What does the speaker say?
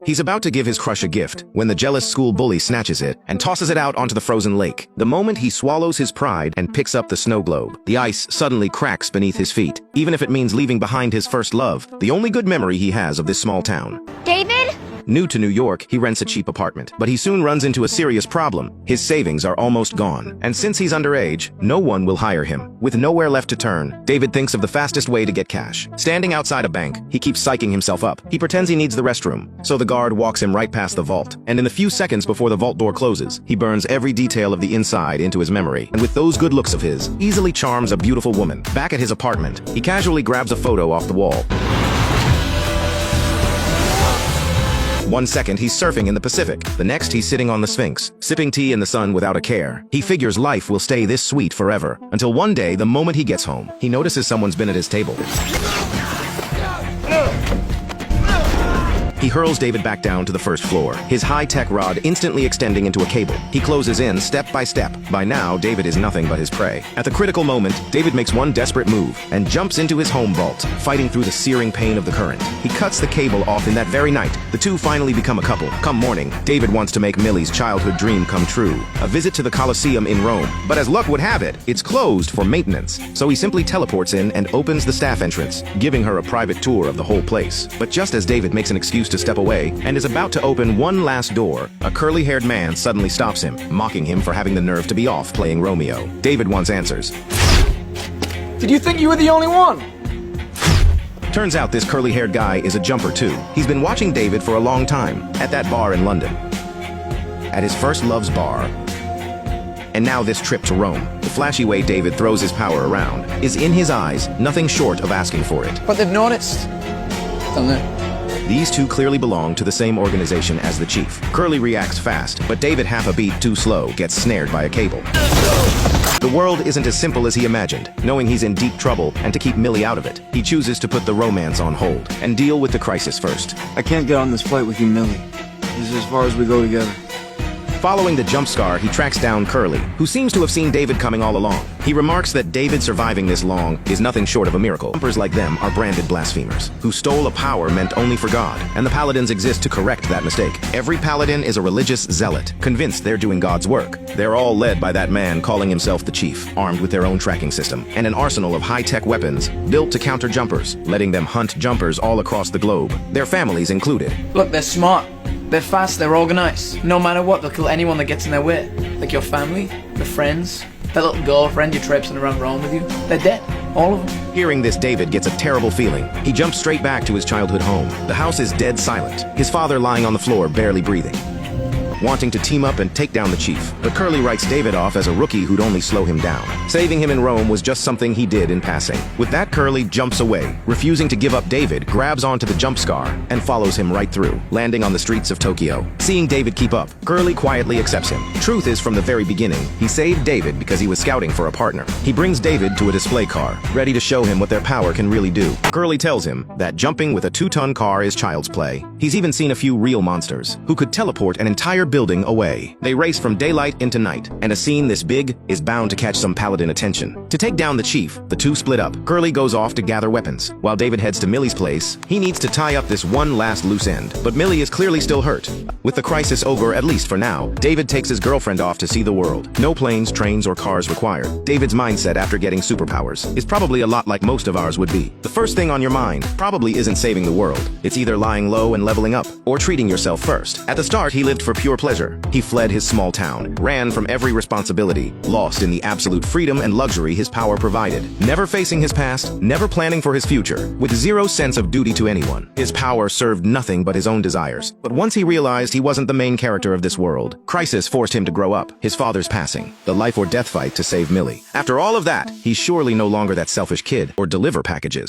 He's about to give his crush a gift when the jealous school bully snatches it and tosses it out onto the frozen lake. The moment he swallows his pride and picks up the snow globe, the ice suddenly cracks beneath his feet, even if it means leaving behind his first love, the only good memory he has of this small town. David? New to New York, he rents a cheap apartment, but he soon runs into a serious problem. His savings are almost gone, and since he's underage, no one will hire him. With nowhere left to turn, David thinks of the fastest way to get cash. Standing outside a bank, he keeps psyching himself up. He pretends he needs the restroom, so the guard walks him right past the vault, and in the few seconds before the vault door closes, he burns every detail of the inside into his memory, and with those good looks of his, easily charms a beautiful woman. Back at his apartment, he casually grabs a photo off the wall. 1 second, he's surfing in the Pacific. The next, he's sitting on the Sphinx, sipping tea in the sun without a care. He figures life will stay this sweet forever, until one day, the moment he gets home, he notices someone's been at his table. He hurls David back down to the first floor, his high-tech rod instantly extending into a cable. He closes in step by step. By now, David is nothing but his prey. At the critical moment, David makes one desperate move and jumps into his home vault, fighting through the searing pain of the current. He cuts the cable off in that very night. The two finally become a couple. Come morning, David wants to make Millie's childhood dream come true, a visit to the Colosseum in Rome. But as luck would have it, it's closed for maintenance. So he simply teleports in and opens the staff entrance, giving her a private tour of the whole place. But just as David makes an excuse to step away and is about to open one last door, a curly-haired man suddenly stops him, mocking him for having the nerve to be off playing Romeo. David wants answers. Did you think you were the only one? Turns out this curly-haired guy is a jumper too. He's been watching David for a long time, at that bar in London, at his first love's bar, and now this trip to Rome. The flashy way David throws his power around is in his eyes nothing short of asking for it. But they've noticed, don't they? These two clearly belong to the same organization as the chief. Curly reacts fast, but David, half a beat too slow, gets snared by a cable. The world isn't as simple as he imagined. Knowing he's in deep trouble and to keep Millie out of it, he chooses to put the romance on hold and deal with the crisis first. I can't get on this flight with you, Millie. This is as far as we go together. Following the jump scare, he tracks down Curly, who seems to have seen David coming all along. He remarks that David surviving this long is nothing short of a miracle. Jumpers like them are branded blasphemers, who stole a power meant only for God, and the paladins exist to correct that mistake. Every paladin is a religious zealot, convinced they're doing God's work. They're all led by that man calling himself the chief, armed with their own tracking system, and an arsenal of high-tech weapons built to counter jumpers, letting them hunt jumpers all across the globe, their families included. Look, they're smart. They're fast, they're organized. No matter what, they'll kill anyone that gets in their way. Like your family, your friends, that little girlfriend you're traipsing around Rome with you. They're dead. All of them. Hearing this, David gets a terrible feeling. He jumps straight back to his childhood home. The house is dead silent, his father lying on the floor, barely breathing, wanting to team up and take down the chief. But Curly writes David off as a rookie who'd only slow him down. Saving him in Rome was just something he did in passing. With that, Curly jumps away, refusing to give up David, grabs onto the jump scare, and follows him right through, landing on the streets of Tokyo. Seeing David keep up, Curly quietly accepts him. Truth is, from the very beginning, he saved David because he was scouting for a partner. He brings David to a display car, ready to show him what their power can really do. Curly tells him that jumping with a 2-ton car is child's play. He's even seen a few real monsters who could teleport an entire building away. They race from daylight into night, and a scene this big is bound to catch some paladin attention. To take down the chief, the two split up. Curly goes off to gather weapons, while David heads to Millie's place. He needs to tie up this one last loose end, but Millie is clearly still hurt. With the crisis over, at least for now, David takes his girlfriend off to see the world. No planes, trains, or cars required. David's mindset after getting superpowers is probably a lot like most of ours would be. The first thing on your mind probably isn't saving the world. It's either lying low and leveling up, or treating yourself first. At the start, he lived for pure pleasure. He fled his small town, ran from every responsibility, lost in the absolute freedom and luxury his power provided. Never facing his past, never planning for his future, with zero sense of duty to anyone. His power served nothing but his own desires. But once he realized he wasn't the main character of this world, crisis forced him to grow up. His father's passing, the life or death fight to save Millie. After all of that, he's surely no longer that selfish kid or deliver packages.